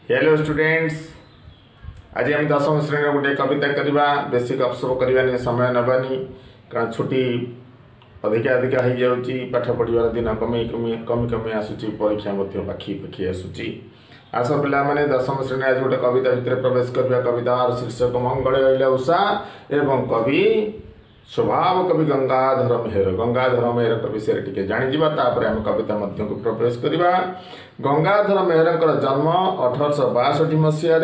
Hello students, आज आम दशम श्रेणी गोटे कविता करवा। बेसी गपसप करवानी, समय नबानी, कारण छुट्टी अधिका अधिका हो जाऊँगी। पाठ पढ़ार दिन कमी कमी कमी कमी आसूँ, परीक्षा पाखी पाखी आसूँ। आस पे दशम श्रेणी आज गोटे कविता भितर प्रवेश करवा। कवितार शीर्षक मंगले अइला उषा एवं कवि स्वभाव कवि गंगाधर मेहर। गंगाधर मेहर विषय टी जाणीजा, आम कविता मध्य को प्रवेश करवा। गंगाधर मेहर जन्म 1862 मसीह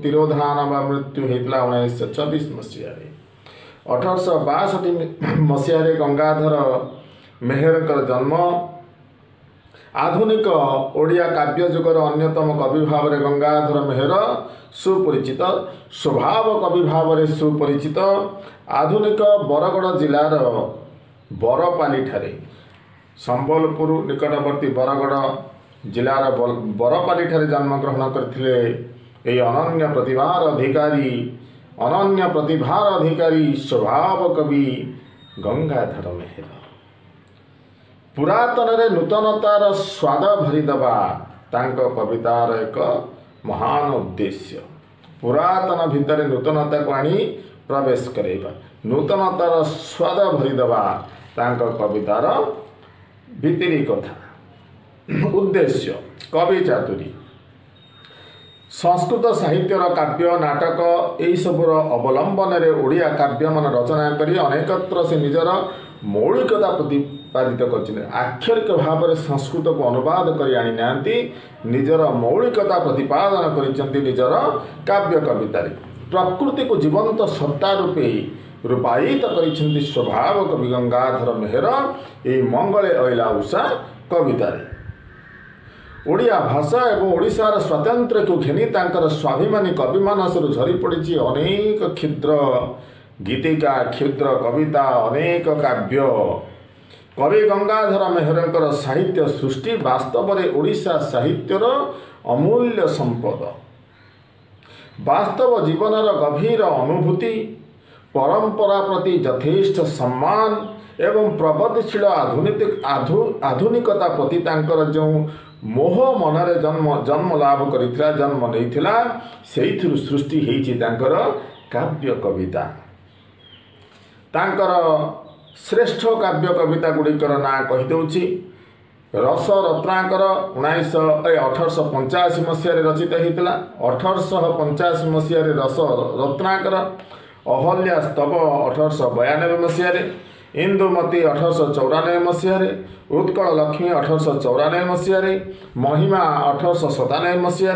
तिरोधान व मृत्यु होता 1926 मसीह। 1862 मसीह गंगाधर मेहर जन्म। आधुनिक ओडिया काव्य जुगर अन्यतम कवि भाव में गंगाधर मेहर सुपरिचित, स्वभाव कवि भाव में सुपरिचित। आधुनिक बरगड़ जिलार बरपाली ठारे, संबलपुर निकटवर्ती बरगड़ जिलार बरपाली ठारे जन्म ग्रहण करते अनन्य प्रतिभार अधिकारी स्वभाव कवि गंगाधर मेहर। पुरातन रे नूतनतार स्वाद भरीदबा तांको कवितार एक महान उद्देश्य। पुरातन भितर नूतनता को आनी प्रवेश करेगा, नूतनतार स्वाद भरीदबा तांको कवितार भितरी कथा उद्देश्य। कवि चातुरी संस्कृत साहित्यर काव्य नाटक यही सबूर अवलंबन रे ओडिया काव्य मन रचना करी अनेकत्र से निजर मौलिकता प्रतिपादित कर आक्षरिक भाव में संस्कृत को अनुवाद कर आनी नांती, निजर मौलिकता प्रतिपादन कर निजर काव्य कवितार प्रकृति को जीवंत सत्ता रूपे रूपायित कर स्वभाव कवि गंगाधर मेहर यही मंगले अइला उषा कवितार। ओडिया भाषा एवं ओडिशार स्वातंत्र्य को घेनी तांकर स्वाभिमानी कवि मानस झरी पड़ी अनेक क्षुद्र गीतिका, क्षुद्र कविता, अनेक काव्य। कवि गंगाधर मेहर साहित्य सृष्टि वास्तव में ओडिशा साहित्यर अमूल्य संपद। वास्तव जीवनर गभीर अनुभूति, परंपरा प्रति यथेष्ट सम्मान एवं प्रगतिशील आधुनिकता प्रति तांकर जो मोह मनरे जन्म लाभ करिथिला, जन्म नैथिला, सेइथिरु सृष्टि हेइछि तांकर काव्य कविता। तांकर श्रेष्ठ काव्य कविता गुड़िकर ना कहीदे। रस रत्नाकर 1885 मसीह रचित होता। 1885 मसीह रस रत्नाकर, अहल्या स्तव 1892 मसीह, इंदुमती 1894 मसीह, उत्कल लक्ष्मी 1894 मसीह, महिमा 1897 मसीह,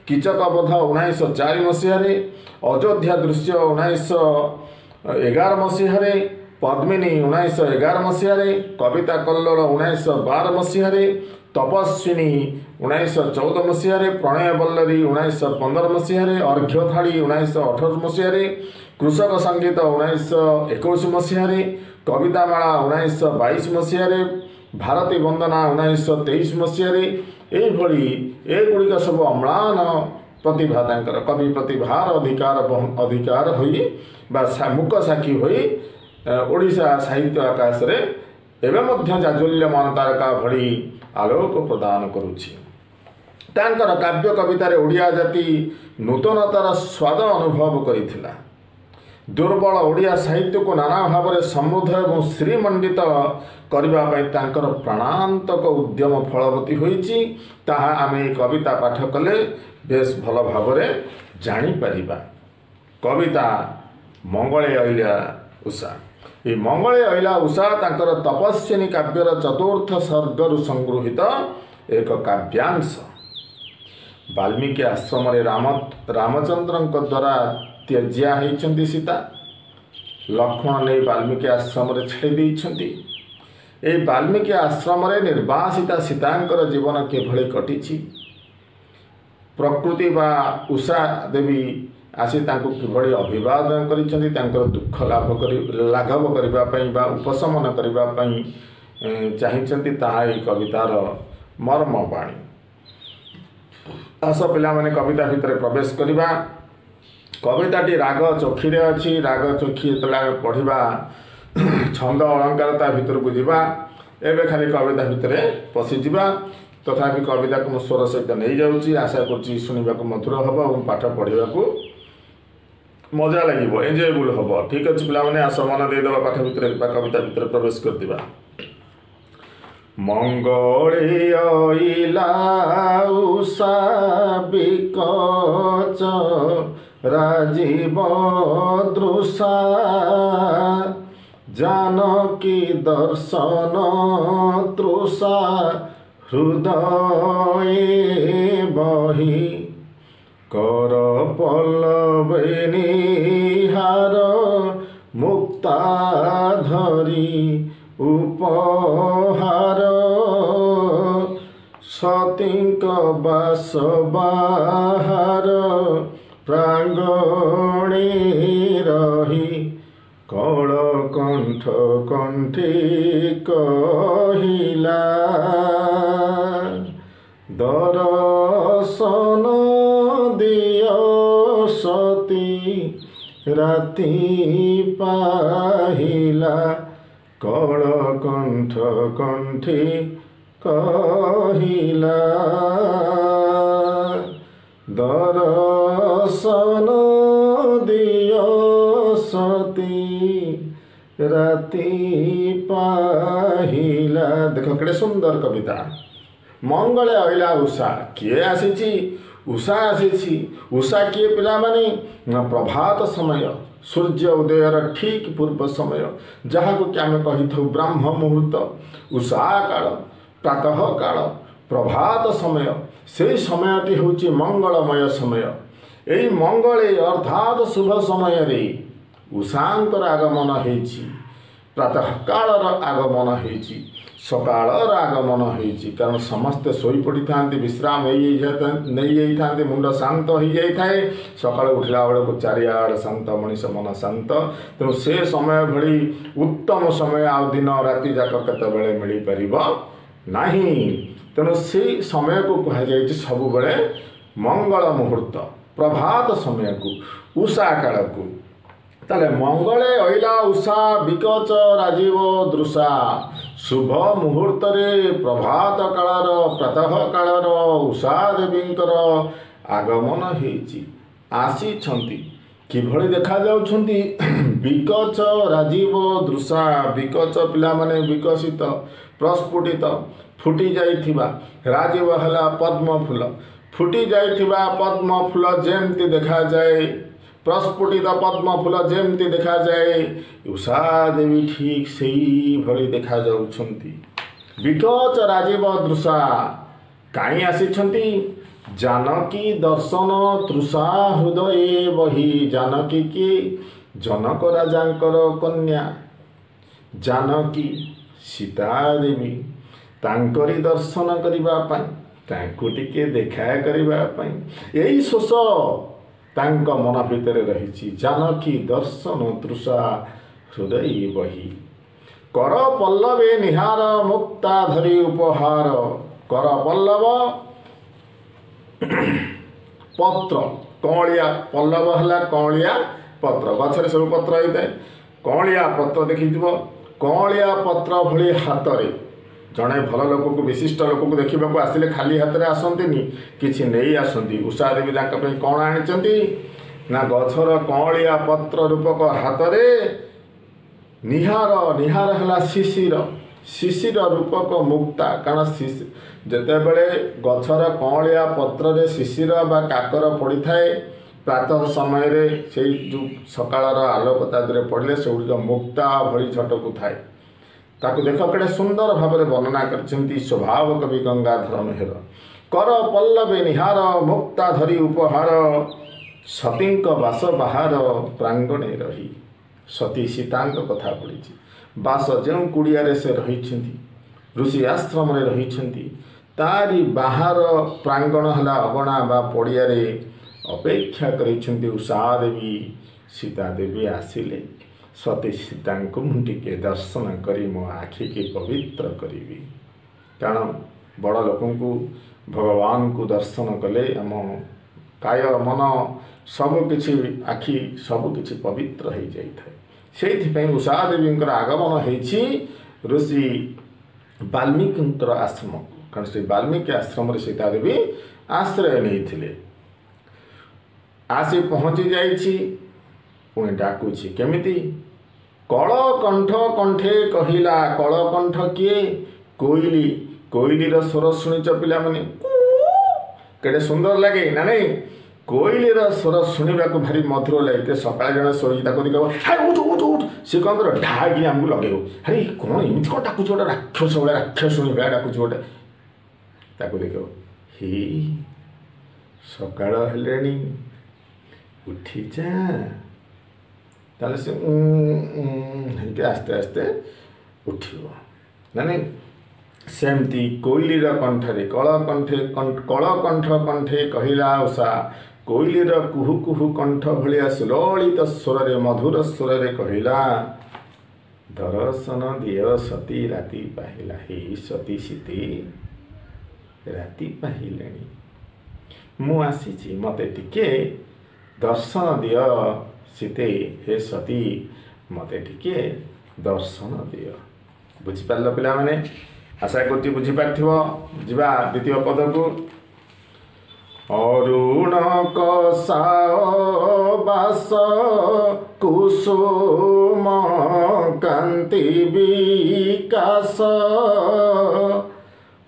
कीचकबोध 1904 मसीह, अयोध्या दृश्य 1911 मसीह, पद्मिनी 1911 मसीह, कविता कल्लोल 1912 मसीह, तपस्विनी 1914 मसीह, प्रणय बल्लरी 1915 मसीह, अर्घ्यथाड़ी 1918 मसीह, कृषक संगीत 1921 मसीह, कवितामाला 1922 मसीह, भारती वंदना 1923 मसीह। एगुड़िक सब अम्लान प्रतिभा तांकर कवि प्रतिभार अधिकार होई मुक साक्षी होई ओडिशा साहित्य आकाश रे एवं मध्य जाज्वल्यमान तारका भली आलोक प्रदान करुछि। तांकर काव्य कवितार ओडिया जाति नूतनतार स्वाद अनुभव करिथिला। दुर्बल ओडिया साहित्य को नाना भाव में समृद्ध एवं श्रीमंडित करने तांकर प्राणांतक उद्यम फलवती होइछि। ताहा आमे कविता पाठ कले बेस भल भाव में जानीपर। कविता मंगले अइला उषा। ये मंगले अइला उषा तांकर तपस्विनी काव्यर चतुर्थ सर्गरु संगृहित एक काव्यांश। वाल्मीकि आश्रम रामचंद्र द्वारा त्याज्या होती सीता, लक्ष्मण ने वाल्मीकि आश्रम छाड़ी। ये वाल्मीकि आश्रम निर्वासिता सीतांकर जीवन किभली कटिछि, प्रकृति बा उषा देवी आसी किभली अभिवादन करिसेंती, दुख लाघव करने बा उपशमन करने चाहिए, ताहा ही कवितार मर्मवाणी। आस पे कविता भितर प्रवेश करवा। कविताटी राग चोखी अच्छी। राग चोखी जो पढ़ा छंद अलंकारता भितर को जावा। एवं खाली कविता भितर पशिजा। तथापि कविता को स्वर सहित नहीं जाऊँगी आशा कर शुणा मधुर हम और पाठ पढ़ा मजा लगे एंजयबुल हम ठीक अच्छे पे आस मन देदेव पाठ भितर कविता भितर प्रवेश कर मंगले अइला उषा बिकच राजीव दृशा जानकी दर्शन तृषा हृदय बही कर पल्लवे निहार मुक्ता धरी उपहार सतींक बास बाहार प्रांगणे रही कल कंठ कंठी कहिला दर्शन दियो सती राति पाहिला कल कंठ कंठी कहिला दर्शन दियो सती राति पाहिला। देख केड़े सुंदर कविता। मंगले अइला उषा किए आसी उषा आसी उषा किए पिला माने प्रभात समय सूर्य उदयर ठीक पूर्व समय जहाँ को आम कही था ब्राह्म मुहूर्त उषा काल प्रातः काल प्रभात समय से समयटी हूँ मंगलमय समय। यही मंगले अर्थात शुभ समय रे उषांकर आगमन होइछि प्रातः कालर आगमन होइछि सकाळर आगमन होइछि कारण समस्ते सोई पड़ी थांती विश्राम नहीं था मुंड शांत हो जाए सकाळ उठला बेलू चारिआड़ शांत मनीष मन शांत तेणु से समय भली उत्तम समय आ दिन राति जाक केतबेले मिल पार नहीं तेणु से समय को कहुई सब बेले मंगल मुहूर्त प्रभात समय को उषा काल को ताले मंगले अइला उषा बिकच राजीव दृशा शुभ मुहूर्त रे प्रभात कालर प्रातः कालर उषा देवींकर आगमन होइछि आसी किभଳି देखा जाउछंती बिकच राजीव दृशा बिकच पिला माने विकसित प्रस्फुटित फुटी जाइथिबा राजीव हला पद्म फूल फुटी जाइथिबा पद्म फूल जेमती देखा जाए प्रस्फुटित पद्म फूल जेमती देखा जाए उषा देवी ठीक सेई भली देखा जाउछंती बिकच राजीव दृशा काई आसीछंती जानकी दर्शन तृषा हृदय बही जानकी की जनक राजांकर कन्या जानकी सीता देवी तांकरी दर्शन करिबा पई तांको टिके देखा करिबा पई एई शोष तांक मन भितर रहिछि जानकी दर्शन तृषा हृदय बही कर पल्लवे निहार मुक्ता धरी उपहार कर पल्लव पत्र कौलिया पल्लव है कौलिया पत्र गचर सब पत्र होता है कौलिया पत्र देखी कौलिया पत्र भली हाथ रे जड़े भल लोक को विशिष्ट लोक को देखा आसिले खाली हाथ में आसती किसी नहीं आसती उषा देवी कौन आनी ना गचर कौलिया पत्र रूपक हाथ रे निहार निहार है शिशिर शिशिर रूपक मुक्ता कारण जितेबले गचर कौलिया पत्र रे शिशिर बा काकर पड़ी थाए प्रातः समय रे से जो सकाळर आलोकता पड़े से गुड़िक मुक्ता भली झटकू थाए ताकू देख केड़े सुंदर भाव वर्णना करछंती स्वभाव कवि गंगाधर मेहर कर पल्लवे निहार मुक्ता धरी उपहार सतींक बास बाहार प्रांगणे रही सती सीतांक कथा पड़ी बास जो कुड़िया से रही ऋषि आश्रम रही तारी बाहर प्रांगण है अगणा बा पड़िया अपेक्षा कर उषा देवी सीता देवी आसिले सती सीता को मुझे दर्शन करी मो आखि की पवित्र करी कारण बड़ लोक भगवान को दर्शन कले आम काय मन सबकि आखि सबकि पवित्र हो जाए से उषा देवी आगमन होती ऋषि वाल्मीकि आश्रम कारण श्री वाल्मीकि आश्रम सीता देवी आश्रय नहीं आसी पहुँची जाइछि पुणी डाकुछि केमिति कलकंठ कंठे कहिला कलकंठ किए कोइली कोइलीर स्वर शुणिच पिला माने केड़े सुंदर लगे ना नहीं कोइलीर स्वर शुणा भारी मधुर लगे सकाଳେ जन शोई देखो उठ उठ उठ सी कौन कर ढाकी आमको लगे अरे कौन एमती कौन डाकुच गोटे राक्षस भाया राक्षस भाया डाकुच गोटे ताको देख ही सकाळ हेलेनी उठी जा ताले से आस्ते आस्ते उठिब ना नहीं सेमती कोइलीर कंठरे कलकंठ कंठे कहिला उषा कोइलीर कुहु कुहु कंठ भलिया सुललित स्वर रे मधुर स्वर रे कहिला दर्शन दिय सती राति पाहिला हे सती सीते राति पाहिलेनी मु आसीची मते टिके दर्शन दिय सीते हे सती मते टिके दर्शन दिय बुझिपार पिला माने आशा कर बुझीपार जा द्वितीय पद को अरुण कसाओ बास कुसुम कांति विकास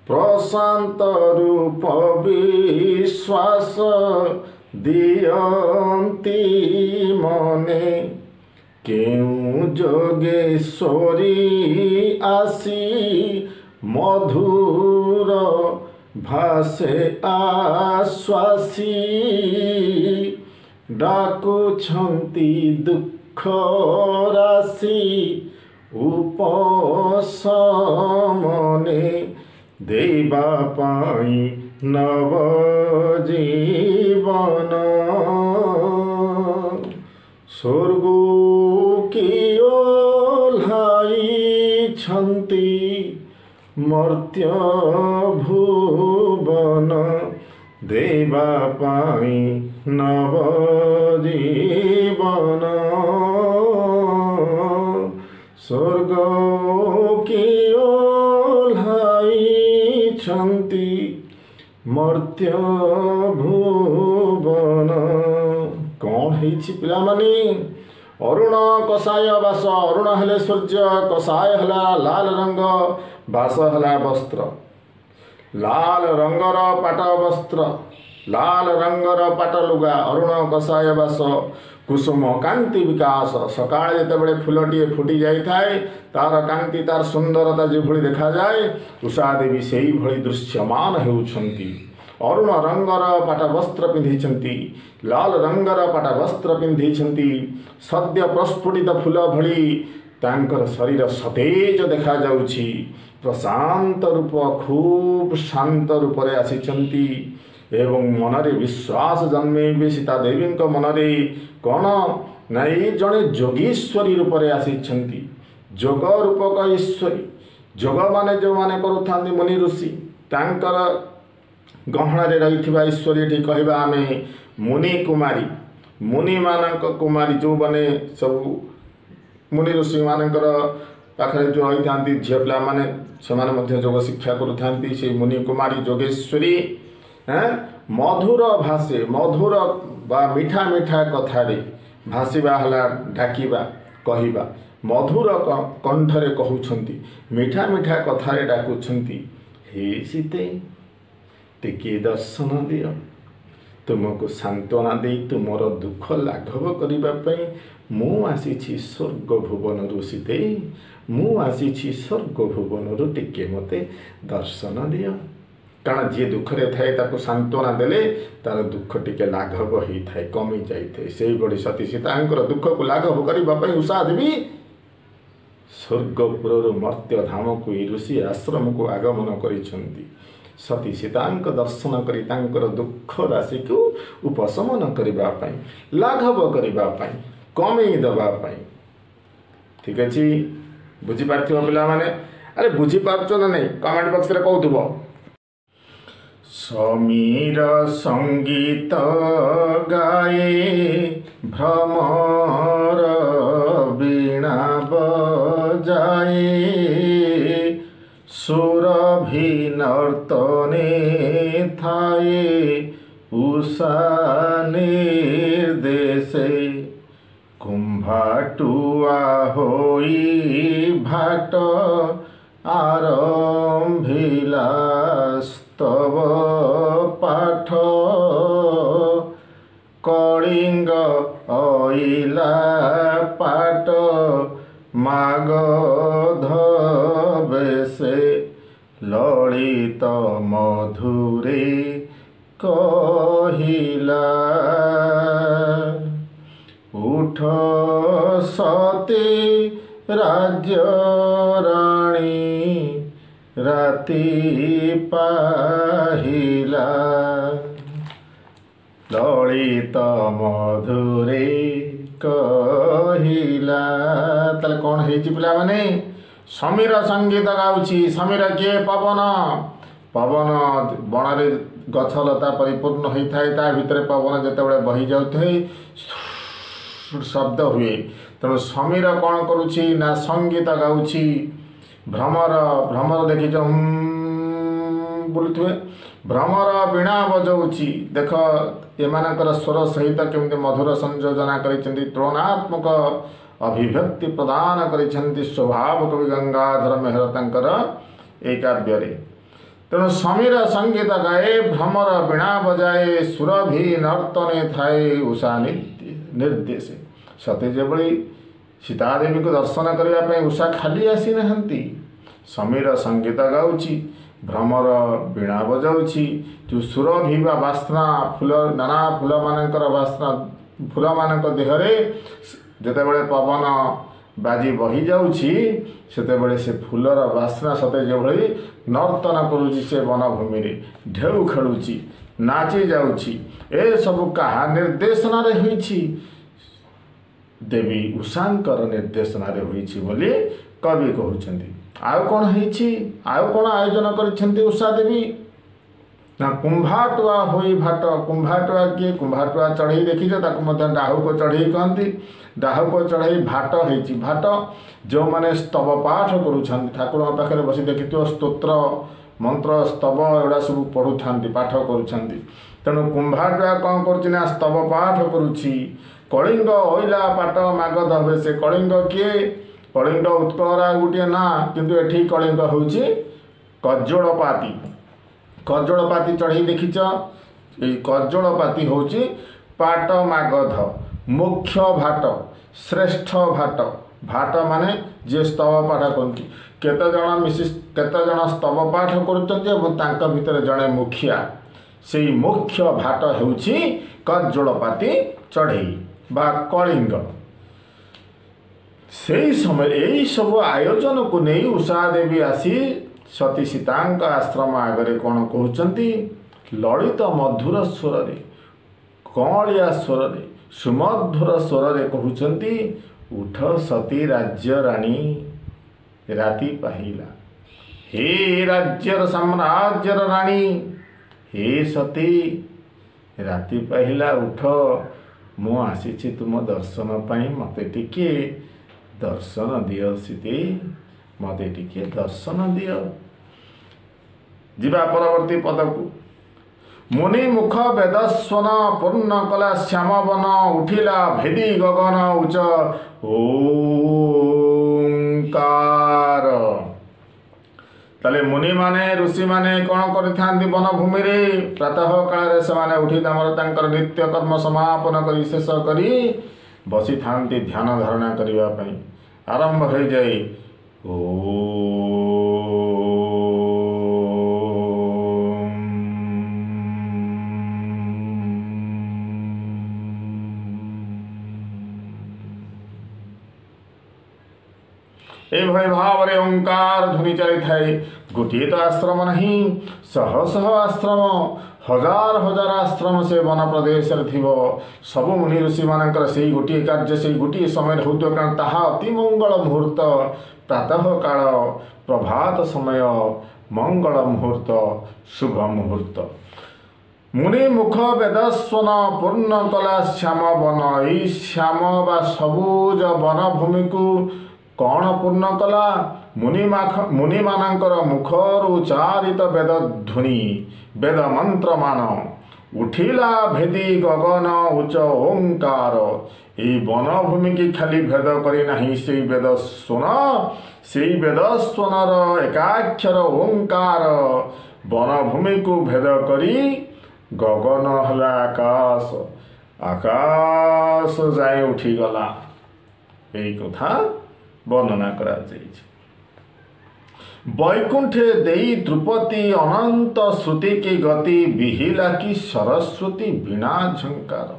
प्रशांत रूप विश्वास दियंती मने केउ जोगेश्वरी आसी मधुर भासे आश्वासी डाकुछंती दुख राशि उपशमने देवा पाई नव जीवन स्वर्ग की ओल्हाई छंती मर्त्य भुवन देवा पाई नव जीवन स्वर्ग की ओल्हाई छंती मर्त्य भुवन कौन है पिला मानी अरुण कषाय बास अरुण हेले सूर्य कषाय हला लाल रंग बास हला वस्त्र लाल रंगर पाट वस्त्र लाल रंगर पाट लुगा अरुण कषाय बास कुसुम कांति विकास सकाळ जेतेबेले फुलटीए फुटी जाए तार कांति तार सुंदरता जो देखा जाए उषा देवी से ही भली दृश्यमान होउछंती अरुण रंगर पाट वस्त्र पिंधि लाल रंगर पाट वस्त्र पिंधि सद्य प्रस्फुटित फूल भली तांकर शरीर सतेज देखा जाउछि प्रशांत रूप खूब शांत रूप रे आसिछंती एवं मनरे विश्वास जन्मे सीता देवी मनरे कौन नाई जड़े जोगीश्वरी रूप रे आसिछंती जोग रूपक ईश्वरी जोग माने जो माने करुथांती मुनि ऋषि तांकर गहणारे रही ईश्वरी ठी कहवा आमे मुनि कुमारी मुनि मानक कुमारी जो बने सब मुनि ऋषि मानकर पाखरे जो रही था झील पिला माने सेमाने मध्य जोग शिक्षा करुथांती से मुनि कुमारी जोगेश्वरी मधुर भाषे मधुर बा मीठा मीठा कथारे भाषिबा हला डाकिबा कहिबा मधुर कंठरे कहउछंती मीठा मीठा कथारे डाकुछंती हे सीते टिके दर्शन दियो तुमको सांत्वना दे तुमर दुख लाघव करने मु आसी स्वर्ग भुवन सीते मु आसी स्वर्ग भुवन टिके मते दर्शन दियो कारण जी दुखरे थाए ताको सांत्वना देले तार दुख टिके लाघव होता है कमी जाए से बड़ी सती सीतांकर दुख को लाघव करने उषा देवी स्वर्गपुर मर्त्य धाम को ऋषि आश्रम को आगमन करिछंती सती सीतांक दर्शन करी तांकर दुख राशि को उपशमन करने लाघव करने कमे दवाई ठीक अच्छे बुझीपार पिला माने अरे बुझीपार ना नहीं कमेंट बॉक्स रे कहूथबो समीर संगीत गाए भ्रमर वीणा बजाए सुर ଅଭିନର୍ତ୍ତନେ ଥାଏ ଉଷା ନିର୍ଦ୍ଦେଶେ କୁମ୍ଭାଟୁଆ ହୋଇ ଭାଟ ଆରମ୍ଭିଲା ସ୍ତବ ପାଠ କଳିଙ୍ଗ ଅଇଲା ପାଟ ମାଗଧ ବେଶେ ଲଳିତ ମଧୁରେ କହିଲା ଉଠ ସତୀ ରାଜ୍ୟ ରାଣୀ ରାତି ପାହିଲା ଲଳିତ ମଧୁରେ କହିଲା। ତାହେଲେ କ'ଣ ହେଇଛି ପିଲାମାନେ? ସମୀର ସଙ୍ଗୀତ ଗାଉଛି। ସମୀର କିଏ? ପବନ। ପବନ ବଣରେ ଗଛଲତା ପରିପୂର୍ଣ୍ଣ ହୋଇଥାଏ, ତା ଭିତରେ ପବନ ଯେତେବେଳେ ବହି ଯାଉଥାଏ ଶବ୍ଦ ହୁଏ। ତେଣୁ ସମୀର କ'ଣ କରୁଛି ନା ସଙ୍ଗୀତ ଗାଉଛି। ଭ୍ରମର ଦେଖିଛ ବୁଲୁଥିବେ, ଭ୍ରମର ବୀଣା ବଜାଉଛି। ଦେଖ ଏମାନଙ୍କର ସ୍ୱର ସହିତ କେମିତି ମଧୁର ସଂଯୋଜନା କରିଛନ୍ତି, ତୁଳନାତ୍ମକ ଅଭିବ୍ୟକ୍ତି ପ୍ରଦାନ କରିଛନ୍ତି ସ୍ୱଭାବ କବି ଗଙ୍ଗାଧର ମେହେର ତାଙ୍କର ଏହି କାବ୍ୟରେ। ତେଣୁ ସମୀର ସଙ୍ଗୀତ ଗାଏ, ଭ୍ରମର ବୀଣା ବଜାଏ, ସୁରଭି ନର୍ତ୍ତନେ ଥାଏ ଉଷା ନିର୍ଦ୍ଦେଶେ। ସତେ ଯେଭଳି ସୀତାଦେବୀଙ୍କୁ ଦର୍ଶନ କରିବା ପାଇଁ ଉଷା ଖାଲି ଆସିନାହାନ୍ତି, ସମୀର ସଙ୍ଗୀତ ଗାଉଛି, ଭ୍ରମର ବୀଣା ବଜାଉଛି। ଯେଉଁ ସୁରଭି ବା ବାସ୍ନା, ଫୁଲ ନାନା ଫୁଲମାନଙ୍କର ବାସ୍ନା, ଫୁଲମାନଙ୍କ ଦେହରେ ଯେତେବେଳେ ପବନ ବାଜି ବହିଯାଉଛି ସେତେବେଳେ ସେ ଫୁଲର ବାସ୍ନା ସତେ ଯେଭଳି ନର୍ତ୍ତନ କରୁଛି ସେ ବନଭୂମିରେ, ଢେଉ ଖେଳୁଛି, ନାଚି ଯାଉଛି। ଏସବୁ କାହା ନିର୍ଦ୍ଦେଶନାରେ ହୋଇଛି? ଦେବୀ ଉଷାଙ୍କର ନିର୍ଦ୍ଦେଶନାରେ ହୋଇଛି ବୋଲି କବି କହୁଛନ୍ତି। ଆଉ କ'ଣ ହେଇଛି? ଆଉ କ'ଣ ଆୟୋଜନ କରିଛନ୍ତି ଉଷା ଦେବୀ? ନା କୁମ୍ଭାଟୁଆ ହୋଇ ଭାଟ। କୁମ୍ଭାଟୁଆ କିଏ? କୁମ୍ଭାଟୁଆ ଚଢ଼େଇ ଦେଖିଛ, ତାକୁ ମଧ୍ୟ ଡାହୁକ ଚଢ଼େଇ କହନ୍ତି। ଡାହୁକ ଚଢ଼େଇ ଭାଟ ହେଇଛି। ଭାଟ ଯେଉଁମାନେ ସ୍ତବ ପାଠ କରୁଛନ୍ତି, ଠାକୁରଙ୍କ ପାଖରେ ବସି ଦେଖିଥିବ ସ୍ତୋତ୍ର ମନ୍ତ୍ର ସ୍ତବ ଏଗୁଡ଼ା ସବୁ ପଢ଼ୁଥାନ୍ତି, ପାଠ କରୁଛନ୍ତି। ତେଣୁ କୁମ୍ଭାଟୁଆ କ'ଣ କରୁଛି ନା ସ୍ତବ ପାଠ କରୁଛି। କଳିଙ୍ଗ ଅଇଲା ପାଟ ମାଗଧ ବେଶେ। କଳିଙ୍ଗ କିଏ? କଳିଙ୍ଗ ଉତ୍କଳର ଆଉ ଗୋଟିଏ ନାଁ, କିନ୍ତୁ ଏଠି କଳିଙ୍ଗ ହେଉଛି କଜୋଳପାତି। କଜୋଳପାତି ଚଢ଼େଇ ଦେଖିଛ? ଏଇ କଜୋଳପାତି ହେଉଛି ପାଟ ମାଗଧ, ମୁଖ୍ୟ ଭାଟ, ଶ୍ରେଷ୍ଠ ଭାଟ। ଭାଟ ମାନେ ଯିଏ ସ୍ତବ ପାଠ କରନ୍ତି। କେତେଜଣ ସ୍ତବ ପାଠ କରୁଛନ୍ତି ଏବଂ ତାଙ୍କ ଭିତରେ ଜଣେ ମୁଖିଆ। ସେଇ ମୁଖ୍ୟ ଭାଟ ହେଉଛି କଜୋଳପାତି ଚଢ଼େଇ ବା କଳିଙ୍ଗ। ସେହି ସମୟରେ ଏହିସବୁ ଆୟୋଜନକୁ ନେଇ ଉଷା ଦେବୀ ଆସି ସତୀ ସୀତାଙ୍କ ଆଶ୍ରମ ଆଗରେ କ'ଣ କହୁଛନ୍ତି? ଲଳିତ ମଧୁର ସ୍ୱରରେ, କଅଁଳିଆ ସ୍ୱରରେ, ସୁମଧୁର ସ୍ୱରରେ କହୁଛନ୍ତି, ଉଠ ସତୀ ରାଜ୍ୟ ରାଣୀ ରାତି ପାହିଲା। ହେ ରାଜ୍ୟର ସାମ୍ରାଜ୍ୟର ରାଣୀ, ହେ ସତୀ ରାତି ପାହିଲା, ଉଠ, ମୁଁ ଆସିଛି ତୁମ ଦର୍ଶନ ପାଇଁ, ମୋତେ ଟିକିଏ ଦର୍ଶନ ଦିଅ ସୀତେ, ମୋତେ ଟିକିଏ ଦର୍ଶନ ଦିଅ। ଯିବା ପରବର୍ତ୍ତୀ ପଦକୁ। ମୁନି ମୁଖ ବେଦସ୍ୱନ ପୂର୍ଣ୍ଣ କଲା ଶ୍ୟାମବନ, ଉଠିଲା ଭେଦି ଗଗନ ଉଚ୍ଚ ଓଙ୍କାର। ତାହେଲେ ମୁନିମାନେ ଋଷିମାନେ କ'ଣ କରିଥାନ୍ତି? ବନଭୂମିରେ ପ୍ରାତଃ କାଳରେ ସେମାନେ ଉଠି ତାଙ୍କର ନିତ୍ୟକର୍ମ ସମାପନ କରି ଶେଷ କରି ବସିଥାନ୍ତି ଧ୍ୟାନ ଧାରଣା କରିବା ପାଇଁ। ଆରମ୍ଭ ହୋଇଯାଏ ଓ ଏଭଳି ଭାବରେ ଓଙ୍କାର ଧ୍ୱନି ଚାଲିଥାଏ। ଗୋଟିଏ ତ ଆଶ୍ରମ ନାହିଁ, ଶହ ଶହ ଆଶ୍ରମ, ହଜାର ହଜାର ଆଶ୍ରମ ସେ ବନ ପ୍ରଦେଶରେ ଥିବ। ସବୁ ମୁନି ଋଷିମାନଙ୍କର ସେଇ ଗୋଟିଏ କାର୍ଯ୍ୟ ସେଇ ଗୋଟିଏ ସମୟରେ ହେଉଥିବ, କାରଣ ତାହା ଅତି ମଙ୍ଗଳ ମୁହୂର୍ତ୍ତ, ପ୍ରାତଃ କାଳ, ପ୍ରଭାତ ସମୟ, ମଙ୍ଗଳ ମୁହୂର୍ତ୍ତ, ଶୁଭ ମୁହୂର୍ତ୍ତ। ମୁନି ମୁଖ ବେଦସ୍ୱନ ପୂର୍ଣ୍ଣ କଲା ଶ୍ୟାମ ବନ। ଏଇ ଶ୍ୟାମ ବା ସବୁଜ ବନଭୂମିକୁ कौन पूर्ण कला मुनिमानंकर मुखर उच्चारित वेद ध्वनि वेद मंत्र मान उठिला भेदी गगन उच्च ओंकार এই বনভূমি কি খালি ভেদ করে নাহি সেই বেদ স্বন সেই বেদ স্বনর একাক্ষর ওঙ্কার বনভূমি কু ভেদ করি গগন হলা আকাশ আকাশ যায় উঠিগলা এই কথা বর্ণনা করা যাইছে। বৈকুণ্ঠে দেই দ্রুপদী অনন্ত শ্রুতি কি গতি বিহিলা কি সরস্বতী বীণা ঝঙ্କାର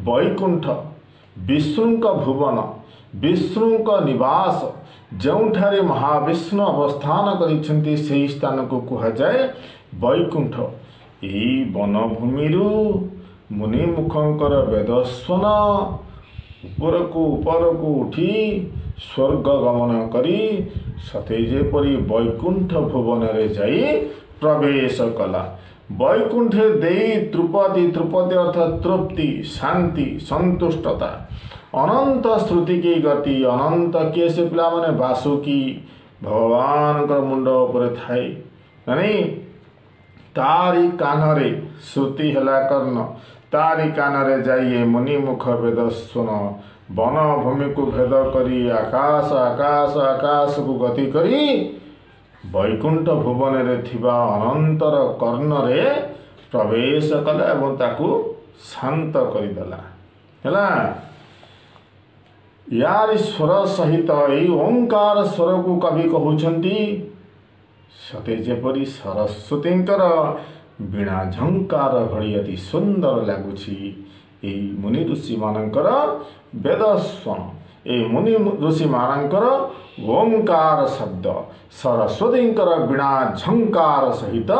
বৈকুণ্ঠ विष्णुक भुवन विष्णुक निवास जोठारे महाविष्णु अवस्थान करिसेंती सेही स्थान को कहा जाए वैकुंठ। यही वनभूमि मुनिमुखंकर वेदस्वन ऊपर को उठी स्वर्ग गमन करी सते जेपरी वैकुंठ भुवन रे जाई प्रवेश कला। वैकुंठे देई त्रुपति त्रुपति अर्थात तृप्ति शांति संतुष्टता अनंत श्रुति की गति अनंत किए से पिला माने वासुकी भगवान का मुंड ऊपर थाई नहीं तारी कानरे श्रुति हला कर्ण तारी कानरे जाइए मुनिमुख वेद सुन वनभूमि को भेद करी आकाश आकाश आकाश को गति करी वैकुंठ भुवन रे थिबा अनंतर कर्णरे प्रवेश कला एवं ताकू शांत करदेला है। यार स्वर सहित यही ओंकार स्वर को कवि कहउछंती सते जेपरी सरस्वतींकर वीणा झंकार भଳି अति सुंदर लगुछि। एई मुनि ऋषि मानकर वेदस्वन ए मुनि ऋषि मानकर ओंकार शब्द सरस्वतींकर वीणा झंकार सहित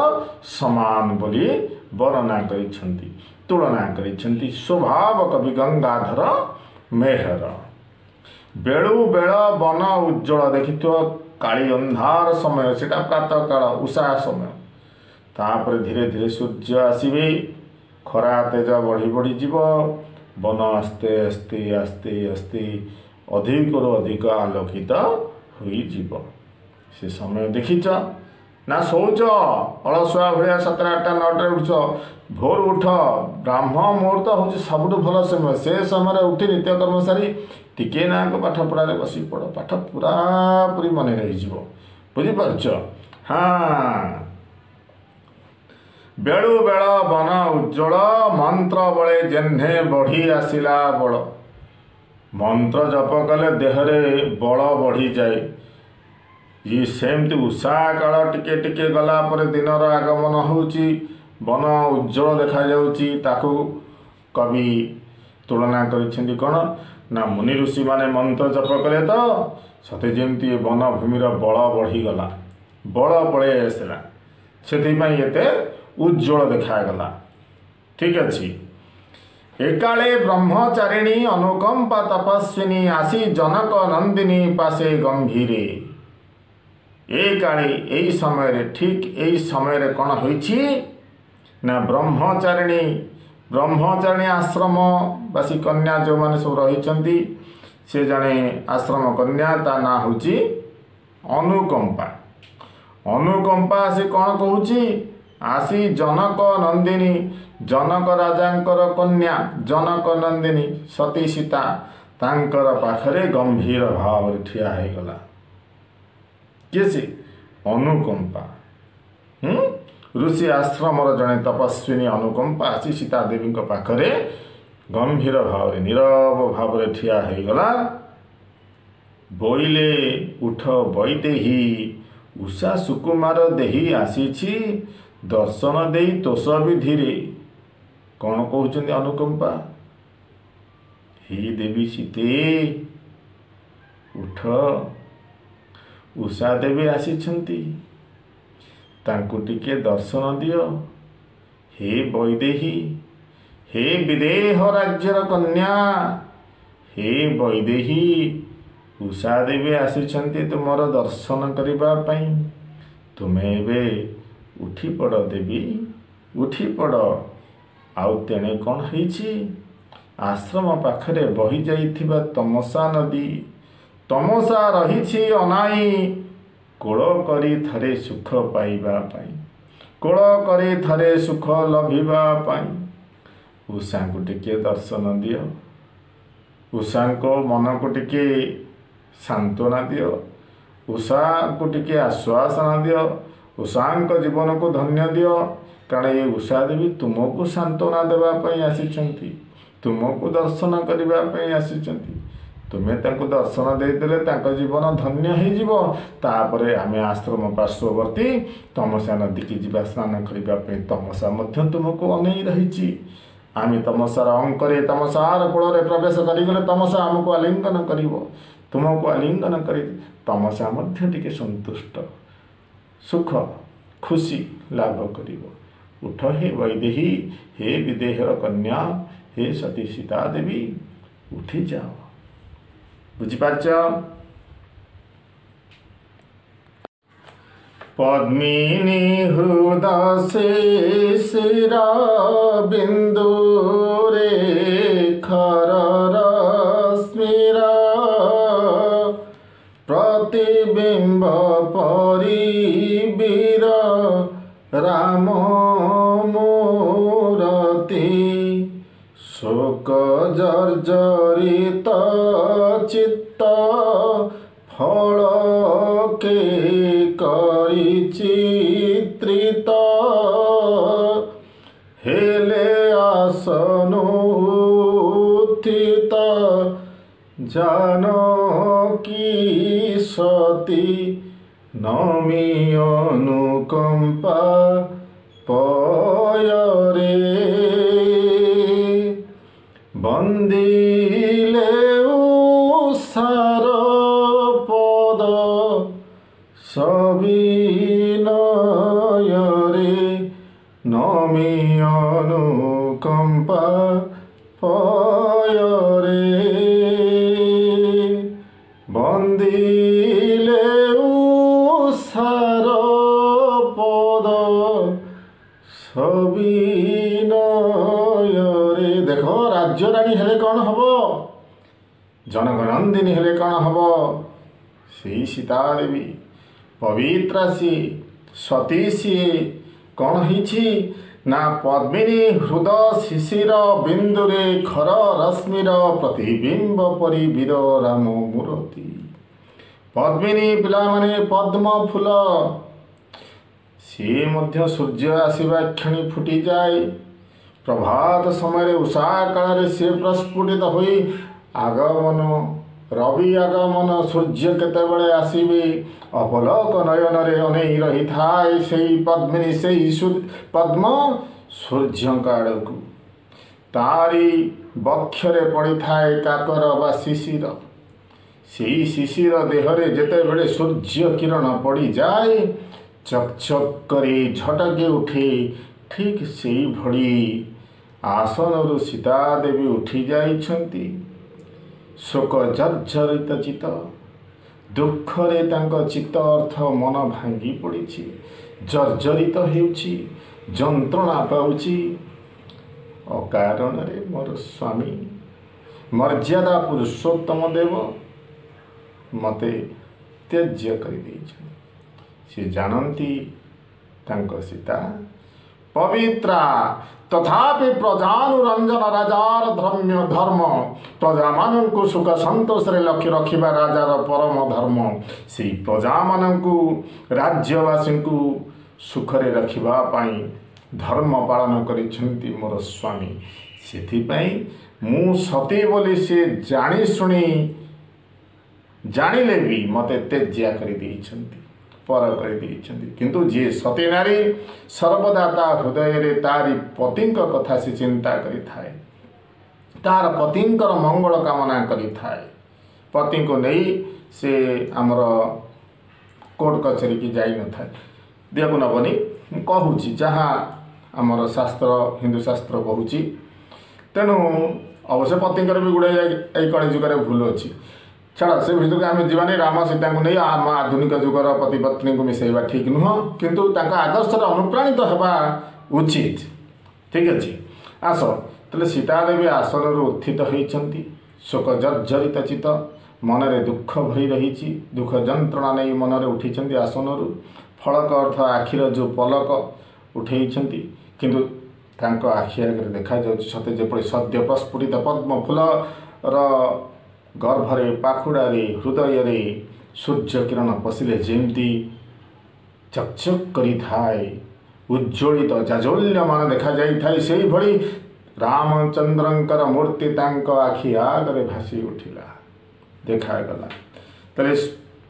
समान बोली वर्णना करिसेंती तुलना करिसेंती। स्वभाव कवि गंगाधर मेहर बेलू बेल वन उज्ज्वल देखिथिव काली अंधार समय सेटा प्रातः काल उषा समय तापर धीरे धीरे सूर्य आसवे खरा तेज बढ़ी बढ़ी जीव वन आस्ते आस्ते आस्ते आस्ते अधिक अधिक आलोकित हुई जीव से समय देखिच ना शौच अलसुआ भाया 7 8 9 उठ भोर उठ ब्राह्म मुहूर्त हूँ सबुठ भल समय से समय उठी नित्यकर्म सारी टिके ना पाठ पढ़ारे बस पढ़ पाठ पूरा पूरी मन रही बुझीपार। हाँ बेलू बेल वन उज्ज्वल मंत्र बड़े जेन्हे बढ़ी आसला बड़ मंत्र जप कले देहरे बल बढ़ी जाए। ये सेमती उषा काल टिके टिके गला पर दिनर आगमन होउची वन उज्ज्वल देखा जाउची ताकू कवि तुलना करिसेंती कोन ना मुनि ऋषि माने मंत्र जप कले तो सते जेमती वन भूमिर बल बढ़ी गला बल पळे आसला सेति पई एते उज्ज्वल देखागला। ठीक अच्छी एकाले ब्रह्मचारिणी अनुकंपा तपस्विनी आसी जनक नंदिनी पासे गंभीरे एकाले यही समय ठीक यही समय कौन होइछि ना ब्रह्मचारिणी आश्रम बासी कन्या जो मैंने सब रही से जड़े आश्रम कन्या ता ना हूँ अनुकंपा अनुकंपा से कौन कहूँ आसी जनक नंदिनी जनक राजांकर कन्या जनक नंदिनी सती सीता तांकर पाखरे गंभीर भाव ठिया है गला किसी अनुकंपा ऋषि आश्रम जड़े तपस्विनी अनुकंपा आसी सीता देवी पाखरे गंभीर भाव नीरव भाव ठिया है गला। बोइले उठ बैदेही उषा सुकुमार देही आसीछि दर्शन दे तोष विधि कौन कहते अनुकंपा हे देवी सीते उठ उषा देवी आसीछंती तांकु टिके दर्शन दियो हे वैदेही हे विदेह राज्यर कन्या हे वैदेही उषा देवी आसीछंती तुमर दर्शन करिबा पई तुमे बे उठी पड़ देवी उठी पड़ आउ तेणे कौन है आश्रम पाखरे बही जाइथिबा तमसा नदी ତମସା ରହିଛି ଅନାଇ କୋଳ କରି ଥରେ ସୁଖ ପାଇବା ପାଇଁ, କୋଳ କରି ଥରେ ସୁଖ ଲଭିବା ପାଇଁ। ଉଷାଙ୍କୁ ଟିକେ ଦର୍ଶନ ଦିଅ, ଉଷାଙ୍କ ମନକୁ ଟିକେ ସାନ୍ତ୍ୱନା ଦିଅ, ଉଷାଙ୍କୁ ଟିକେ ଆଶ୍ୱାସନା ଦିଅ, ଉଷାଙ୍କ ଜୀବନକୁ ଧନ୍ୟ ଦିଅ। କାରଣ ଏ ଉଷା ଦେବୀ ତୁମକୁ ସାନ୍ତ୍ୱନା ଦେବା ପାଇଁ ଆସିଛନ୍ତି, ତୁମକୁ ଦର୍ଶନ କରିବା ପାଇଁ ଆସିଛନ୍ତି। ତୁମେ ତାଙ୍କୁ ଦର୍ଶନ ଦେଇଦେଲେ ତାଙ୍କ ଜୀବନ ଧନ୍ୟ ହେଇଯିବ। ତାପରେ ଆମେ ଆଶ୍ରମ ପାର୍ଶ୍ୱବର୍ତ୍ତୀ ତମସା ନଦୀକି ଯିବା ସ୍ନାନ କରିବା ପାଇଁ। ତମସା ମଧ୍ୟ ତୁମକୁ ଅନେଇ ରହିଛି। ଆମେ ତମସାର ଅଙ୍କରେ ତମସାର କୂଳରେ ପ୍ରବେଶ କରିଗଲେ ତମସା ଆମକୁ ଆଲିଙ୍ଗନ କରିବ। ତୁମକୁ ଆଲିଙ୍ଗନ କରି ତମସା ମଧ୍ୟ ଟିକେ ସନ୍ତୁଷ୍ଟ, ସୁଖ ଖୁସି ଲାଭ କରିବ। ଉଠ ହେ ବୈଦେହୀ, ହେ ବିଦେହର କନ୍ୟା, ହେ ସତୀ ସୀତା ଦେବୀ, ଉଠିଯାଅ। ବୁଝିପାରୁଛ? ପଦ୍ମିନୀ ହୃଦ ଶିଶିର ବିନ୍ଦୁରେ ଖର ରଶ୍ମିର ପ୍ରତିବିମ୍ବ ପରି ବୀର ରାମ ମୂରତି। ଶୋକ ଜର୍ଜରିତ ଚିତ୍ତ ଫଳକେ କରି ଚିତ୍ରିତ। ହେଲେ ଆସନୁତ୍ଥିତ ଜାନକୀ ସତୀ। ନମି ଅନୁକମ୍ପା ପୟରେ ବନ୍ଦିଲେ ଉଷାର ପଦ ସବିନୟରେ। ନମି ଅନୁକମ୍ପା ପୟରେ ବନ୍ଦିଲେ ଉଷାର ପଦ ସବିନୟରେ। ଦେଖ, ରାଜ୍ୟରାଣୀ ହେଲେ କ'ଣ ହବ? ଜନକନନ୍ଦିନୀ ହେଲେ କ'ଣ ହବ? ସେଇ ସୀତା ଦେବୀ ପବିତ୍ରା ସିଏ, ସତୀ ସିଏ। କ'ଣ ହେଇଛି ନା ପଦ୍ମିନୀ ହୃଦ ଶିଶିର ବିନ୍ଦୁରେ ଖର ରଶ୍ମିର ପ୍ରତିବିମ୍ବ ପରି ବୀର ରାମ ମୂରତି। ପଦ୍ମିନୀ ପିଲାମାନେ ପଦ୍ମ ଫୁଲ, ସିଏ ମଧ୍ୟ ସୂର୍ଯ୍ୟ ଆସିବା କ୍ଷଣି ଫୁଟିଯାଏ। ପ୍ରଭାତ ସମୟରେ ଉଷା କାଳରେ ସିଏ ପ୍ରସ୍ଫୁଟିତ ହୋଇ ଆଗମନ, ରବି ଆଗମନ, ସୂର୍ଯ୍ୟ କେତେବେଳେ ଆସିବେ ଅପଲକ ନୟନରେ ଅନେଇ ରହିଥାଏ ସେଇ ପଦ୍ମିନୀ, ସେଇ ପଦ୍ମ ସୂର୍ଯ୍ୟଙ୍କ ଆଡ଼କୁ। ତାରି ବକ୍ଷରେ ପଡ଼ିଥାଏ କାକର ବା ଶିଶିର। ସେଇ ଶିଶିର ଦେହରେ ଯେତେବେଳେ ସୂର୍ଯ୍ୟ କିରଣ ପଡ଼ିଯାଏ ଚକ୍ ଚକ୍ କରି ଝଟକି ଉଠେ। ଠିକ୍ ସେଇଭଳି ଆସନରୁ ସୀତା ଦେବୀ ଉଠି ଯାଇଛନ୍ତି। ଶୋକ ଜର୍ଜରିତ ଚିତ୍ତ, ଦୁଃଖରେ ତାଙ୍କ ଚିତ୍ତ ଅର୍ଥ ମନ ଭାଙ୍ଗି ପଡ଼ିଛି, ଜର୍ଜରିତ ହେଉଛି, ଯନ୍ତ୍ରଣା ପାଉଛି। ଅକାରଣରେ ମୋର ସ୍ୱାମୀ ମର୍ଯ୍ୟାଦା ପୁରୁଷୋତ୍ତମ ଦେବ ମୋତେ ତ୍ୟଜ୍ୟ କରିଦେଇଛନ୍ତି। ସେ ଜାଣନ୍ତି ତାଙ୍କ ସୀତା ପବିତ୍ରା, ତଥାପି ପ୍ରଜାନୁରଞ୍ଜନ ରାଜାର ଧର୍ମ। ପ୍ରଜାମାନଙ୍କୁ ସୁଖ ସନ୍ତୋଷରେ ଲକ୍ଷ୍ୟ ରଖିବା ରାଜାର ପରମ ଧର୍ମ। ସେଇ ପ୍ରଜାମାନଙ୍କୁ, ରାଜ୍ୟବାସୀଙ୍କୁ ସୁଖରେ ରଖିବା ପାଇଁ ଧର୍ମ ପାଳନ କରିଛନ୍ତି ମୋର ସ୍ୱାମୀ। ସେଥିପାଇଁ ମୁଁ ସତୀ ବୋଲି ସେ ଜାଣି ଶୁଣି ଜାଣିଲେ ବି ମୋତେ ତ୍ୟଜ୍ୟା କରିଦେଇଛନ୍ତି, ପର କରିଦେଇଛନ୍ତି। କିନ୍ତୁ ଯିଏ ସତୀ ନାରୀ ସର୍ବଦା ତା ହୃଦୟରେ ତାରି ପତିଙ୍କ କଥା ସେ ଚିନ୍ତା କରିଥାଏ, ତାର ପତିଙ୍କର ମଙ୍ଗଳ କାମନା କରିଥାଏ। ପତିଙ୍କୁ ନେଇ ସେ ଆମର କୋର୍ଟ କଚେରୀକି ଯାଇନଥାଏ। ଦେହକୁ ନେବନି, ମୁଁ କହୁଛି ଯାହା ଆମର ଶାସ୍ତ୍ର, ହିନ୍ଦୁ ଶାସ୍ତ୍ର କହୁଛି। ତେଣୁ ଅବଶ୍ୟ ପତିଙ୍କର ବି ଗୁଡ଼ାଏ ଏଇ କଳି ଯୁଗରେ ଭୁଲ ଅଛି। ଛାଡ଼, ସେ ଭିତରକୁ ଆମେ ଯିବାନି। ରାମ ସୀତାଙ୍କୁ ନେଇ ଆମ ଆଧୁନିକ ଯୁଗର ପତି ପତ୍ନୀଙ୍କୁ ମିଶାଇବା ଠିକ୍ ନୁହଁ, କିନ୍ତୁ ତାଙ୍କ ଆଦର୍ଶରେ ଅନୁପ୍ରାଣିତ ହେବା ଉଚିତ। ଠିକ୍ ଅଛି, ଆସ। ତାହେଲେ ସୀତା ଦେବୀ ଆସନରୁ ଉତ୍ଥିତ ହୋଇଛନ୍ତି। ଶୋକ ଜର୍ଜରିତ ଚିତ୍ତ, मनरे दुख भरी रही। दुख जंत्रणा नहीं मनरे उठी आसनरू। फलक अर्थ आखिर जो पलक उठे किंतु तांको आखि आगे देखा सते जेपरि सद्य प्रस्फुटित पद्म फूलर गर्भरे पाखुड़ारे हृदय सूर्य किरण पशिले जेमती चकचक करी थाए उज्ज्वलित जाज्वल्यमान देखा जाई थाए सेही भली रामचंद्रंकर मूर्ति तांको आखि आगरे भासी उठिला देखागला। तले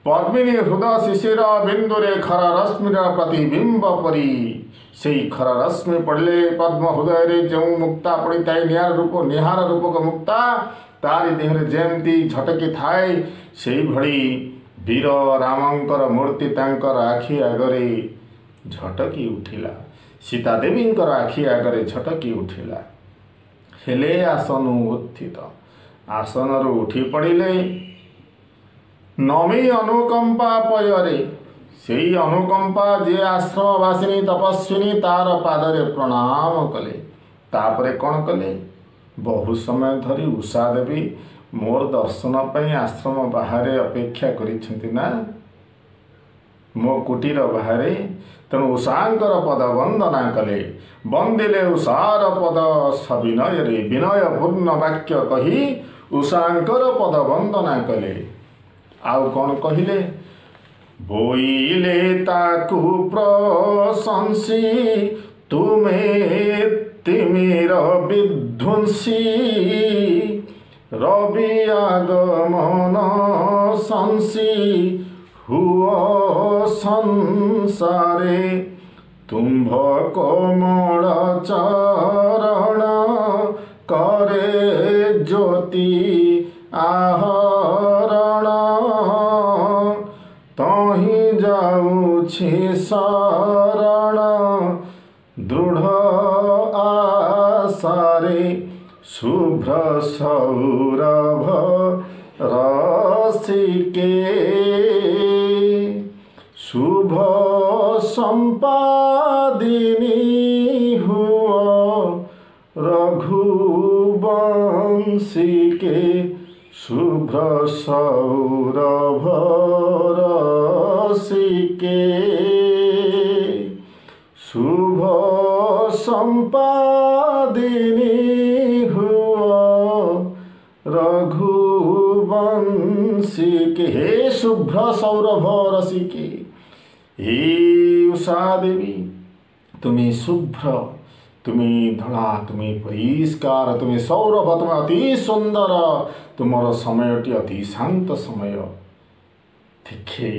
पद्मिनी हृदय शिशिर बिंदुरे खर रश्मिर प्रतिबिंब परी से खर रश्मि पड़े पद्म हृदय जो मुक्ता पड़ी थाए निहार रूपक मुक्ता तारी देहरे जेमती झटकी थाए से भली वीर रामंकर मूर्ति तांकर आखि आगरे झटकी उठिला। सीता देवींकर आखि आगरे झटकी उठिला। हेले आसनु उत्थित आसनरू उठी पड़िले नमी अनुकंपा पयरे से अनुकंपा जे आश्रमवासिनी तपस्विनी तार पादरे प्रणाम कले। तापरे कौन कले बहु समय धरी उषा देवी मोर दर्शन पर आश्रम बाहर अपेक्षा करिसेंति ना मो कुटीर बाहर तेणु उषांकर पद वंदना कले। वंदिले उषार पद सविनय विनयपूर्ण वाक्य कही उषांकर पद वंदना कले। आउ कौन कहले बोईले ताकू प्रशंसी तुमे तिमिर विध्वंसी रवि आगमन संसी हुआ संसारे तुम्भ कोमल चरण करे ज्योति आहरण तही जाऊछि शरण दृढ़ आसारे शुभ्र सौरभ रसिके शुभ संपादिनी हुआ रघुवंशी के शुभ्र सौरभ रसिके शुभ संपादिनी हुआ रघुवंशी के। हे शुभ्र सौरभ रसिके हे उषा देवी तुम्हें शुभ्र तुम्हें धड़ा तुम्हें परिष्कार तुम्हें सौरभ तुम्हें अति सुंदर तुमर समयटी अति शांत समय देखे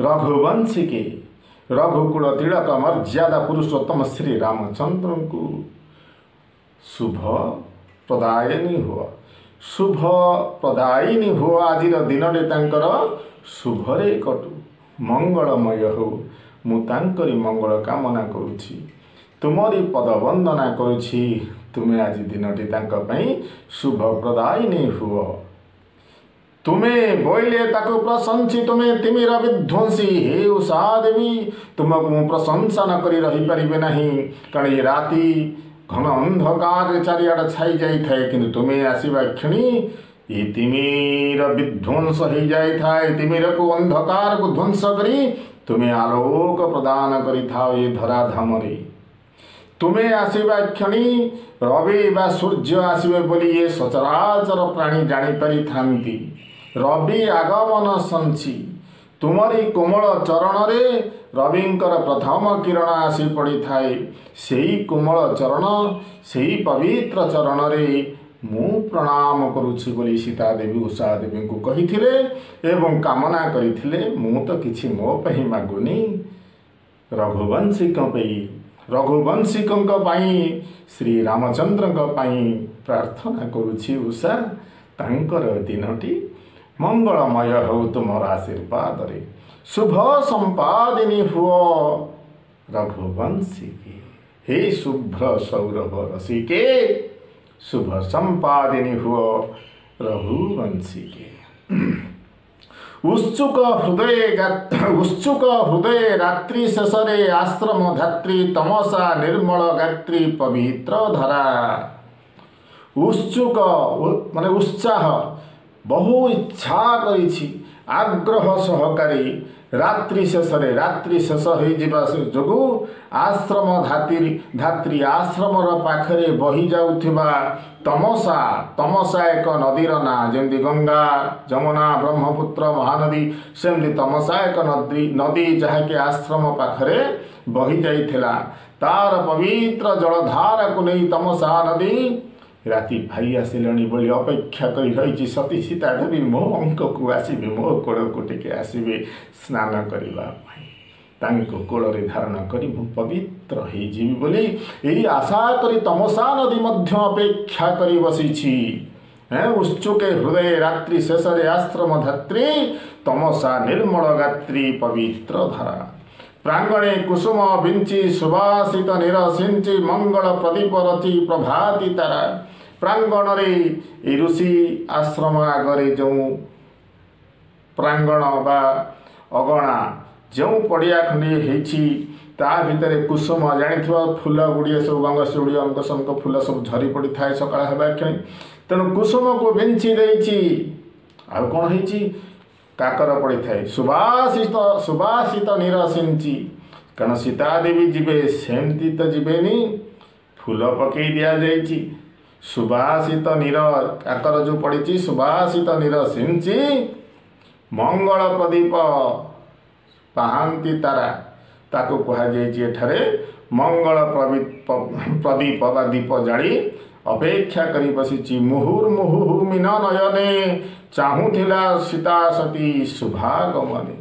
रघुवंशी के रघुकुल तिलक मर्यादा पुरुषोत्तम श्री रामचंद्र को शुभ प्रदायिनी हो आज दिन शुभरे कटु मंगलमय हो मुतांकरी मंगल कामना करुछि तुमरी पद वंदना करुछि तुम्हें आज दिनटी शुभ प्रदायिनी हुआ तुम्हें बोईले ताकू प्रशंसी तुम्हें तिमिर विध्वंसी हे उषा देवी तुमको मु प्रशंसा न करी रही पारिबे नहीं कारण ये राति घन अंधकार चारिआड छाई जाई थाए किंतु तुम्हें आसीबा क्षणी ये तिमिर विध्वंस हो जाई थाए तिमिर को अंधकार को ध्वंस करी तुम्हें आलोक प्रदान करी थाओ ये धराधाम रे तुम्हें आसीबा क्षणी रवि बा सूर्य आसीबे बोली ये सचराचर प्राणी जानी पारि थांती रवि आगमन संची तुमरी कोमल चरण रे रविंकर प्रथम किरण आसी पड़ी थाए सेही कोमल चरण सेही पवित्र चरण रे मु प्रणाम करुछि बोली सीता देवी उषा देवी को कहिथिले एवं कामना करिथिले मु तो किछि मो पहि मागुनी रघुवंशी श्री रामचंद्र प्रार्थना करुछि उषा तांकर दिनटी मंगलमय हो तुमर आशीर्वाद रे शुभ संपादिनी हुओ रघुवंशी के हे शुभ्र सौरभ रसिके शुभ संपादिनी हुओ रघुवंशी के। उत्सुक हृदय रात्रि शेषरे आश्रम धात्री तमसा निर्मल गात्री पवित्र धरा उत्सुक माने उत्साह बहु इच्छा करिछि आग्रह सहकारी रात्रि शेष होइजिबा जोगु आश्रम धात्री आश्रमर पाखरे बही जाउथिबा तमसा एक नदीर ना जेमती गंगा जमुना ब्रह्मपुत्र महानदी सेमती तमसा एक नदी जहाँकि आश्रम पाखरे बही जाइथिला तार पवित्र जलधारा को नहीं तमसा नदी राति भाई आसिलणी बोली अपेक्षा करी रही सती सीता देवी मो अंक को आसबे मो कोड़ को टिके आसबे स्नान करने कोଳରେ धारण करी मु पवित्र हो जीवी बोली यही आशा करी तमसा नदी मध्य अपेक्षा करी बसीछि उत्सुके हृदय रात्रि शेष आश्रम धात्री तमसा निर्मल गात्री पवित्र धारा प्रांगणे कुसुम बिंची सुवासित निरसिंची मंगल प्रदीप रची प्रभाती तारा प्रांगण रे ऋषि आश्रम आगरे जो प्रांगण बा अगणा जो पड़िया खंडी होती ता भितर कुसुम जानी फूल गुड़िए सब गंगशिउड़ी अंकशंक फूल सब झरी पड़ी थाए सकाळ हेबा क्षणी तेणु कुसुम को बिंची देइछि आ कौन होइछि काकर पड़ी थाए सुबासित निरसिंची कारण सीता देवी जीवे सेमती तो जीवेनी फूल पकई दिया जाइछि सुबासित नीर काकर जो पड़ी सुबासित निरसिंची मंगल प्रदीप पाहांती तारा ताको कहुए मंगल प्रदीप बा दीप जाली अपेक्षा करी बसी मुहुर्मुहु मीन नयने चाहूला सीता सती शुभागमने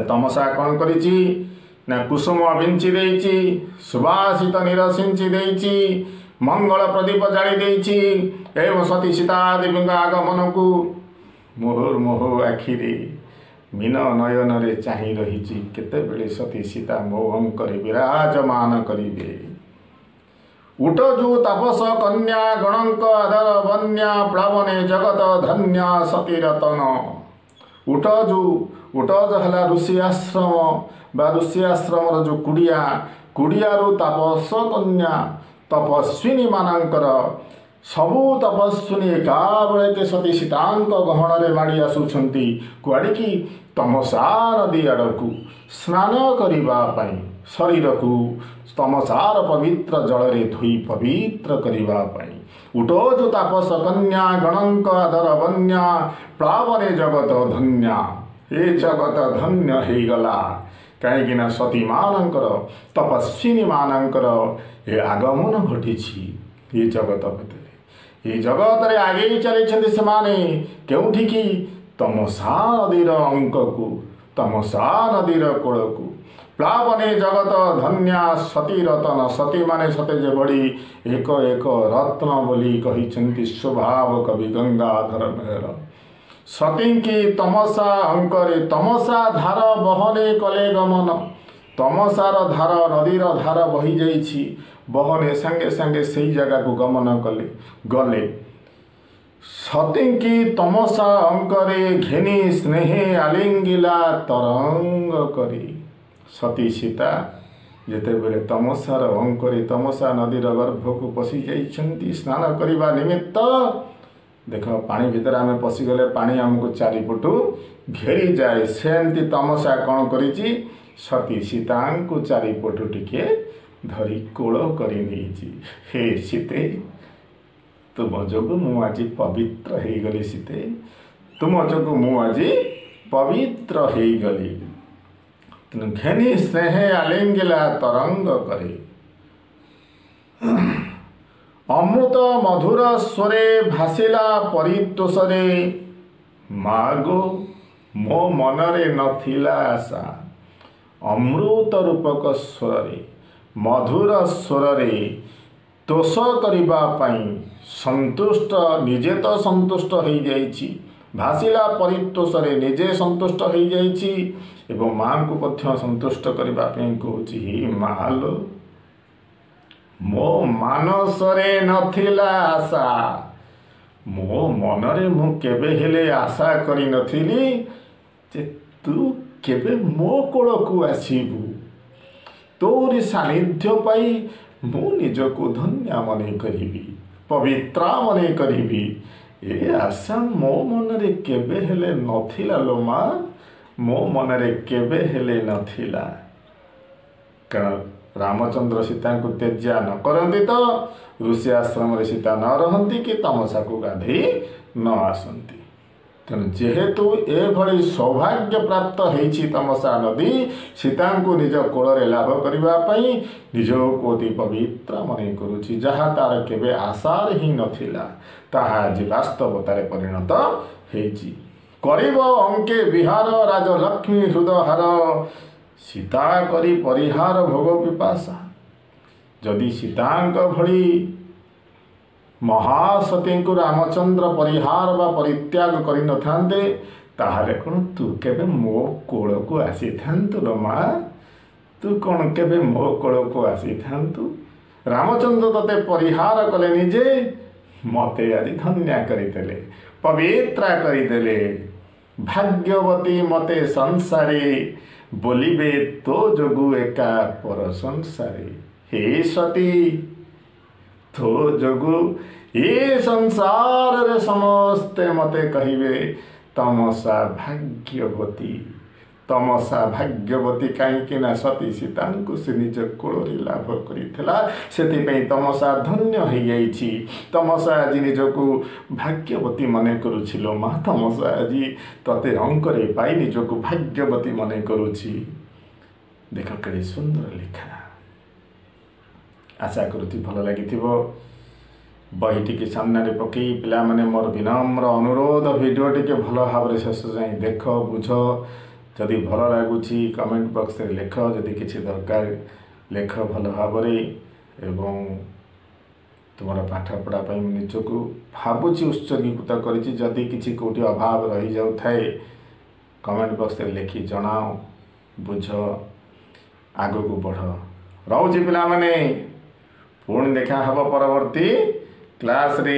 तमसा कौन करी ना कुसुम बिंची देइछि सुबासित निरसिंची देइछि मंगल प्रदीप जाली देइछि एवं सती सीता देवी आगमन को मुहुर्मुहु आखिरे मीन नयन रे चाही रही केतेबेले सती सीता मोहं करे विराजमान करिवे उठजु तापस कन्या गणक आधार वन्या प्लावने जगत धन्य सती रतन उठज हला ऋषि आश्रम बा ऋषि आश्रम जो कुड़िया तापस कन्या तपस्विनी मानकर सबु तपस्विनी एका बेले के सती सीतांक गहन रे माड़ी आसुछंती कुआड़ी की तमसा नदी आड़कू स्नान करिबा पई शरीर को तमसार पवित्र जल रे धोई पवित्र करिबा पई उठो जो तापस कन्या गणंक आदर वन्या प्लावने जगत धन्य हे जगत धन्य हे गला कहीं सती मानकर तपस्विनी मानकर ये आगमन घटी ये जगत भितर ये जगत रे आगे चली से माने केउठी की तमसा नदीर अंक को तमसा नदीर कूल को प्लावने जगत धन्या सती रतन सती माने सते जे बड़ी एक एक रत्न बोली कही स्वभाव कवि गंगाधर मेहर सती की तमसा अंकरे तमसा धार बहने कले गमन तमसार धार नदीर धार बही जाइछि बहने संगे संगे सही जगह को गमन गले सती की तमसा अंकरे घेनी स्नेहे आलिंगिला तरंग करी सती सीता जेतेबेले तमसार अंकरे तमसा नदीर गर्भ को पशि जाइछन्ति स्नान करिबा निमित्त देख पानी भितर आम पशिगले पानी आमको चारिपटू घेरी जाए सेमती तमसा कौन करिछि सती सीता को चारिपटू टिके धरी कोल करी नेछि हे सीते तुम जोगु मु आज पवित्र हो गली सीते तुम जोगु मु आज पवित्र हो गली तेणु घेनी स्नेह आलिंगिला तरंग करे अमृत मधुर स्वरे भासिला परितोषरे मागो मो मनरे नथिला आशा अमृत रूपक स्वरे मधुर स्वरे तोष करिबा पई संतुष्ट निजे तो संतुष्ट हो जाइछि भासिला परितोषरे निजे संतुष्ट हो जाइछि एवं माँ को मध्य संतुष्ट करिबा पई कहूछि हे मालो मो मानसरे नथिला आशा मो मनरे मु केबे हेले आशा करी नथिली जे तू केबे मो कोल को आसीबू तोरी सानिध्य पाई मु निजको धन्य मने करिबी पवित्रा मने करिबी ए आशा मो मनरे केबे हेले नथिला लो मा, मो मनरे केबे हेले नथिला। कारण रामचंद्र सीता को त्याज्या न करती तो ऋषि आश्रम सीता न रहती कि तमसा को गाधे न आसती। तेणु जेहेतु एभली सौभाग्य प्राप्त होती तमसा नदी सीता को निज कोଳରେ लाभ करने निज को अति पवित्र मन करुच्ची, जहाँ तार केबे आशार ही नथिला ताहा आज वास्तवतार परिणत होइछि। करिब अंके विहार राजलक्ष्मी हृदहार, सीता करी परिहार भोग पिपासा। जदि सीतांक भली महासती को रामचंद्र परिहार बा परित्याग करि नथांते ताहाले कोन तू केबे मो कोल को आसी थांतु लो मा, तू कोन केबे मो कोल को आसी थांतु। रामचंद्र तते परिहार कले निजे मते आदि धन्य करिदेले, पवित्र करिदेले। भाग्यवती मते संसारे बोलिबे तो जोगु एका पर संसारे। हे सती तो जोगु ये संसार रे समस्ते मते कहिबे तमसा भाग्यवती। तमसा भाग्यवती कहीं ना सती सीता को से निज कोଳରେ लाभ करिथिला, सेथिपई तमसा धन्य हो जाइछि। तमसा आज निजको भाग्यवती मने करुछिलो मा, तमसा आज तते अंकरे पाई निजको भाग्यवती मने करुछि। देख केड़े सुंदर लिखा। आशा करुथि भल लागिथिबो। बही टिके सामने पकई पिला माने मोर विनम्र अनुरोध वीडियो टिके भल भाव शेष जाए देख बुझ। जदि भल लगुच कमेंट बॉक्स रे लेख, जदि किसी दरकार लेख भल भाव एवं तुम पाठपढ़ा निजक भावुची उत्सर्गीकृत करी। जदि किसी कौटी अभाव रही जाऊ थाए कमेंट बॉक्स रे लिखि जनाओ, बुझ, आग को बढ़। रोची पिला माने पुणी देखा हम परवर्ती क्लास रे।